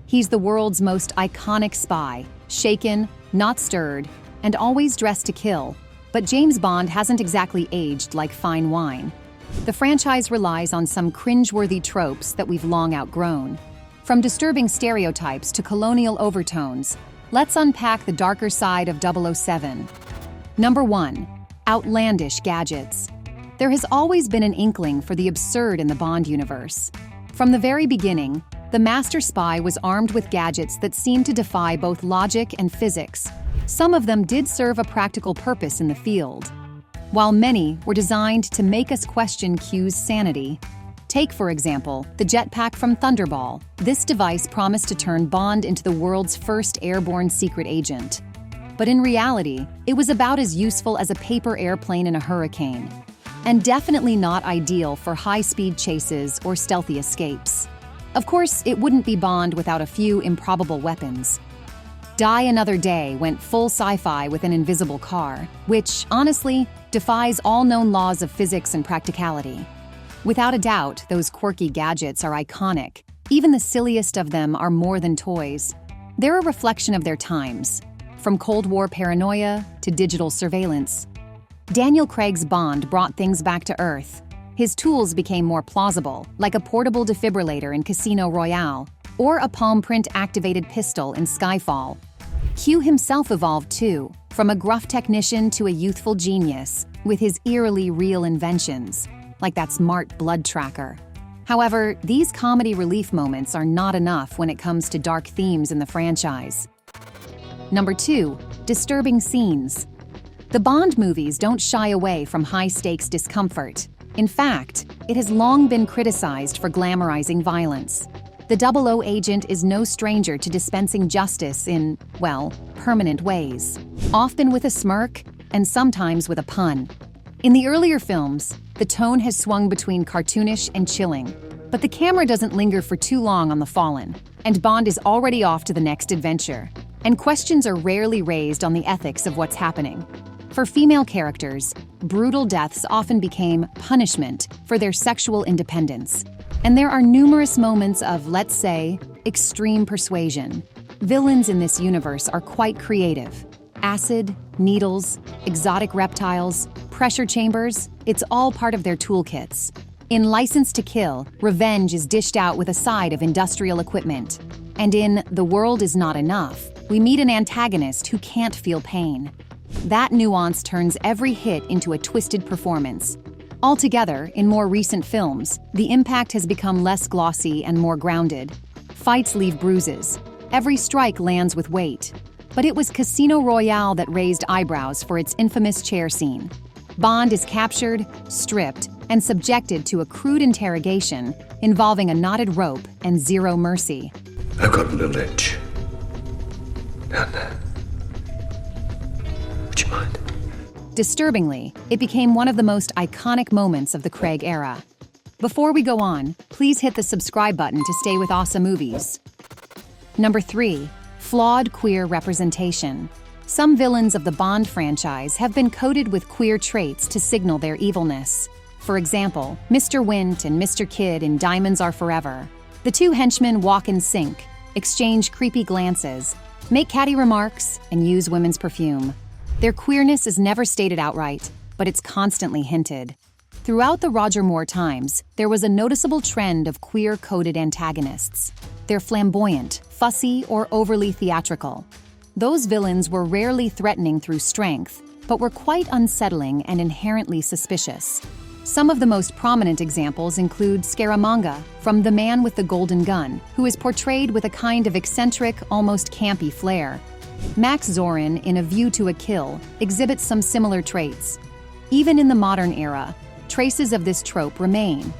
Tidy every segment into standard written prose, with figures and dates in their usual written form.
He's the world's most iconic spy, shaken, not stirred, and always dressed to kill. But James Bond hasn't exactly aged like fine wine. The franchise relies on some cringe-worthy tropes that we've long outgrown. From disturbing stereotypes to colonial overtones, let's unpack the darker side of 007. Number 1. Outlandish gadgets. There has always been an inkling for the absurd in the Bond universe. From the very beginning, the master spy was armed with gadgets that seemed to defy both logic and physics. Some of them did serve a practical purpose in the field, while many were designed to make us question Q's sanity. Take, for example, the jetpack from Thunderball. This device promised to turn Bond into the world's first airborne secret agent. But in reality, it was about as useful as a paper airplane in a hurricane, and definitely not ideal for high-speed chases or stealthy escapes. Of course, it wouldn't be Bond without a few improbable weapons. Die Another Day went full sci-fi with an invisible car, which, honestly, defies all known laws of physics and practicality. Without a doubt, those quirky gadgets are iconic. Even the silliest of them are more than toys. They're a reflection of their times, from Cold War paranoia to digital surveillance. Daniel Craig's Bond brought things back to Earth. His tools became more plausible, like a portable defibrillator in Casino Royale, or a palm print-activated pistol in Skyfall. Q himself evolved too, from a gruff technician to a youthful genius, with his eerily real inventions, like that smart blood tracker. However, these comedy relief moments are not enough when it comes to dark themes in the franchise. Number 2. Disturbing scenes. The Bond movies don't shy away from high-stakes discomfort. In fact, it has long been criticized for glamorizing violence. The 00 agent is no stranger to dispensing justice in, well, permanent ways, often with a smirk and sometimes with a pun. In the earlier films, the tone has swung between cartoonish and chilling, but the camera doesn't linger for too long on the fallen, and Bond is already off to the next adventure, and questions are rarely raised on the ethics of what's happening. For female characters, brutal deaths often became punishment for their sexual independence. And there are numerous moments of, let's say, extreme persuasion. Villains in this universe are quite creative. Acid, needles, exotic reptiles, pressure chambers, it's all part of their toolkits. In License to Kill, revenge is dished out with a side of industrial equipment. And in The World Is Not Enough, we meet an antagonist who can't feel pain. That nuance turns every hit into a twisted performance. Altogether, in more recent films, the impact has become less glossy and more grounded. Fights leave bruises. Every strike lands with weight. But it was Casino Royale that raised eyebrows for its infamous chair scene. Bond is captured, stripped, and subjected to a crude interrogation involving a knotted rope and zero mercy. I've got a little itch down there. Would you mind? Disturbingly, it became one of the most iconic moments of the Craig era. Before we go on, please hit the subscribe button to stay with OSSA Movies. Number 3. Flawed queer representation. Some villains of the Bond franchise have been coated with queer traits to signal their evilness. For example, Mr. Wint and Mr. Kidd in Diamonds Are Forever. The two henchmen walk in sync, exchange creepy glances, make catty remarks, and use women's perfume. Their queerness is never stated outright, but it's constantly hinted. Throughout the Roger Moore times, there was a noticeable trend of queer-coded antagonists. They're flamboyant, fussy, or overly theatrical. Those villains were rarely threatening through strength, but were quite unsettling and inherently suspicious. Some of the most prominent examples include Scaramanga from The Man with the Golden Gun, who is portrayed with a kind of eccentric, almost campy flair. Max Zorin in A View to a Kill exhibits some similar traits. Even in the modern era, traces of this trope remain.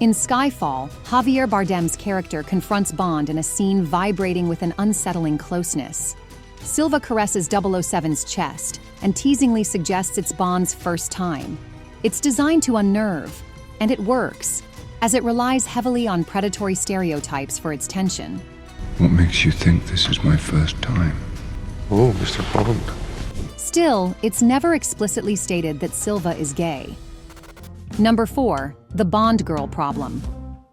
In Skyfall, Javier Bardem's character confronts Bond in a scene vibrating with an unsettling closeness. Silva caresses 007's chest and teasingly suggests it's Bond's first time. It's designed to unnerve, and it works, as it relies heavily on predatory stereotypes for its tension. What makes you think this is my first time? Oh, Mr. Bond. Still, it's never explicitly stated that Silva is gay. Number 4. The Bond girl problem.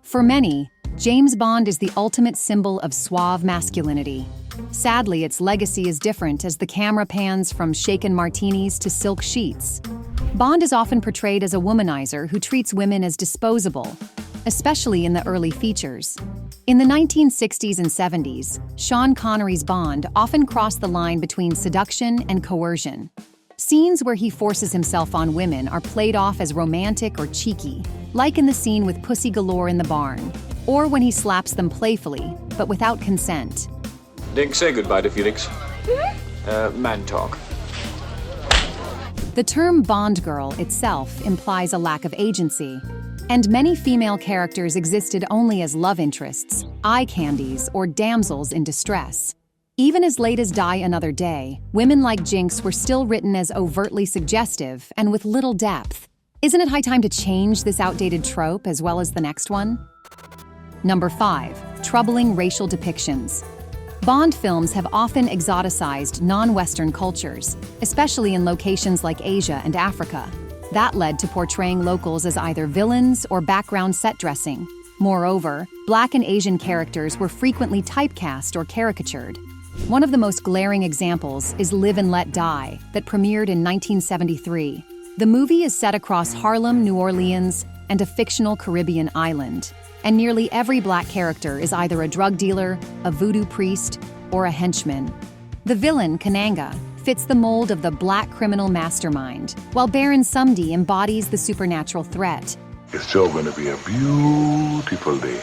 For many, James Bond is the ultimate symbol of suave masculinity. Sadly, its legacy is different as the camera pans from shaken martinis to silk sheets. Bond is often portrayed as a womanizer who treats women as disposable, especially in the early features. In the 1960s and 70s, Sean Connery's Bond often crossed the line between seduction and coercion. Scenes where he forces himself on women are played off as romantic or cheeky, like in the scene with Pussy Galore in the barn, or when he slaps them playfully, but without consent. Dick, say goodbye to Felix. Man talk. The term Bond girl itself implies a lack of agency, and many female characters existed only as love interests, eye candies, or damsels in distress. Even as late as Die Another Day, women like Jinx were still written as overtly suggestive and with little depth. Isn't it high time to change this outdated trope as well as the next one? Number 5. Troubling racial depictions. Bond films have often exoticized non-Western cultures, especially in locations like Asia and Africa. That led to portraying locals as either villains or background set dressing. Moreover, Black and Asian characters were frequently typecast or caricatured. One of the most glaring examples is Live and Let Die, that premiered in 1973. The movie is set across Harlem, New Orleans, and a fictional Caribbean island, and nearly every Black character is either a drug dealer, a voodoo priest, or a henchman. The villain, Kananga, fits the mold of the Black criminal mastermind, while Baron Sumdi embodies the supernatural threat. It's still going to be a beautiful day.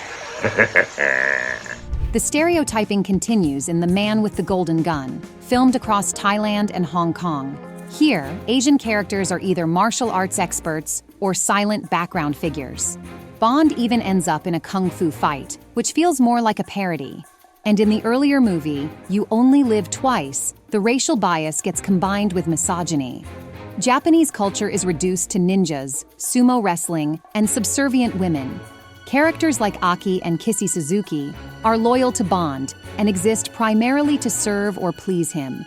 The stereotyping continues in The Man with the Golden Gun, filmed across Thailand and Hong Kong. Here, Asian characters are either martial arts experts or silent background figures. Bond even ends up in a kung fu fight, which feels more like a parody. And in the earlier movie, You Only Live Twice, the racial bias gets combined with misogyny. Japanese culture is reduced to ninjas, sumo wrestling, and subservient women. Characters like Aki and Kissy Suzuki are loyal to Bond and exist primarily to serve or please him.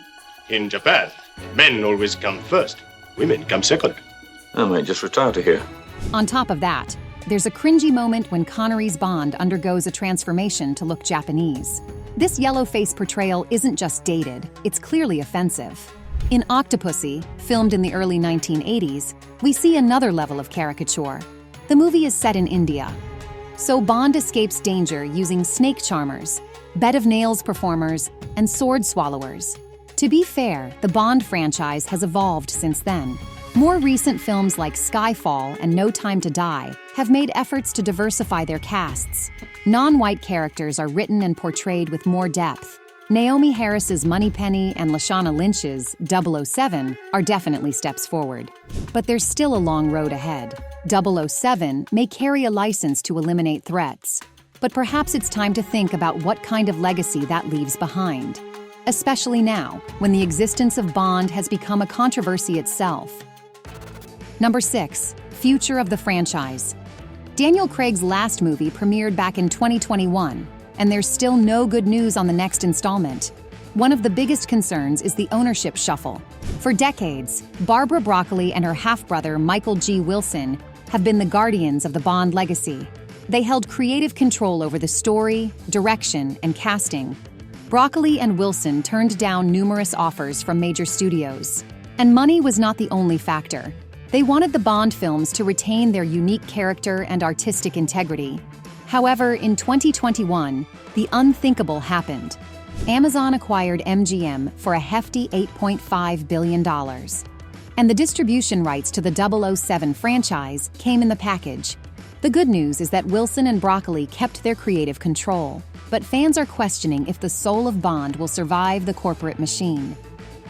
In Japan, men always come first, women come second. I might just retire to here. On top of that, there's a cringy moment when Connery's Bond undergoes a transformation to look Japanese. This yellow-face portrayal isn't just dated, it's clearly offensive. In Octopussy, filmed in the early 1980s, we see another level of caricature. The movie is set in India. So Bond escapes danger using snake charmers, bed of nails performers, and sword swallowers. To be fair, the Bond franchise has evolved since then. More recent films like Skyfall and No Time to Die have made efforts to diversify their casts. Non-white characters are written and portrayed with more depth. Naomi Harris's Moneypenny and Lashana Lynch's 007 are definitely steps forward. But there's still a long road ahead. 007 may carry a license to eliminate threats, but perhaps it's time to think about what kind of legacy that leaves behind. Especially now, when the existence of Bond has become a controversy itself. Number 6. Future of the franchise. Daniel Craig's last movie premiered back in 2021, and there's still no good news on the next installment. One of the biggest concerns is the ownership shuffle. For decades, Barbara Broccoli and her half-brother Michael G. Wilson have been the guardians of the Bond legacy. They held creative control over the story, direction, and casting. Broccoli and Wilson turned down numerous offers from major studios. And money was not the only factor. They wanted the Bond films to retain their unique character and artistic integrity. However, in 2021, the unthinkable happened. Amazon acquired MGM for a hefty $8.5 billion. And the distribution rights to the 007 franchise came in the package. The good news is that Wilson and Broccoli kept their creative control, but fans are questioning if the soul of Bond will survive the corporate machine.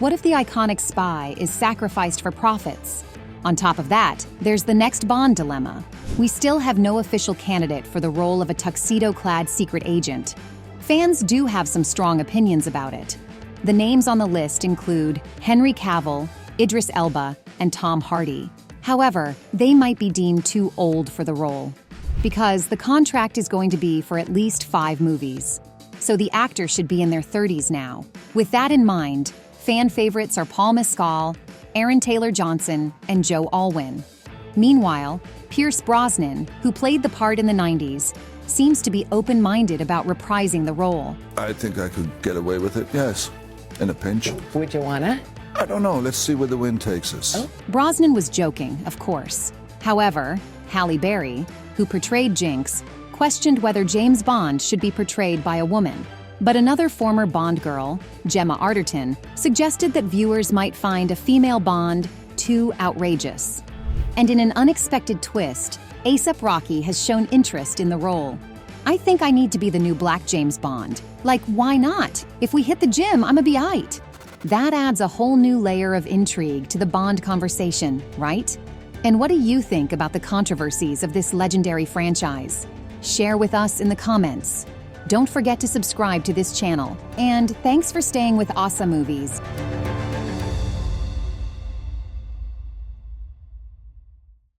What if the iconic spy is sacrificed for profits? On top of that, there's the next Bond dilemma. We still have no official candidate for the role of a tuxedo-clad secret agent. Fans do have some strong opinions about it. The names on the list include Henry Cavill, Idris Elba, and Tom Hardy. However, they might be deemed too old for the role, because the contract is going to be for at least 5 movies. So the actor should be in their 30s now. With that in mind, fan favorites are Paul Mescal, Aaron Taylor-Johnson, and Joe Alwyn. Meanwhile, Pierce Brosnan, who played the part in the 90s, seems to be open-minded about reprising the role. I think I could get away with it, yes. In a pinch. Would you wanna? I don't know. Let's see where the wind takes us. Brosnan was joking, of course. However, Halle Berry, who portrayed Jinx, questioned whether James Bond should be portrayed by a woman. But another former Bond girl, Gemma Arterton, suggested that viewers might find a female Bond too outrageous. And in an unexpected twist, A$AP Rocky has shown interest in the role. I think I need to be the new Black James Bond. Like, why not? If we hit the gym, I'ma be aight. That adds a whole new layer of intrigue to the Bond conversation, right? And what do you think about the controversies of this legendary franchise? Share with us in the comments. Don't forget to subscribe to this channel. And thanks for staying with OSSA Movies.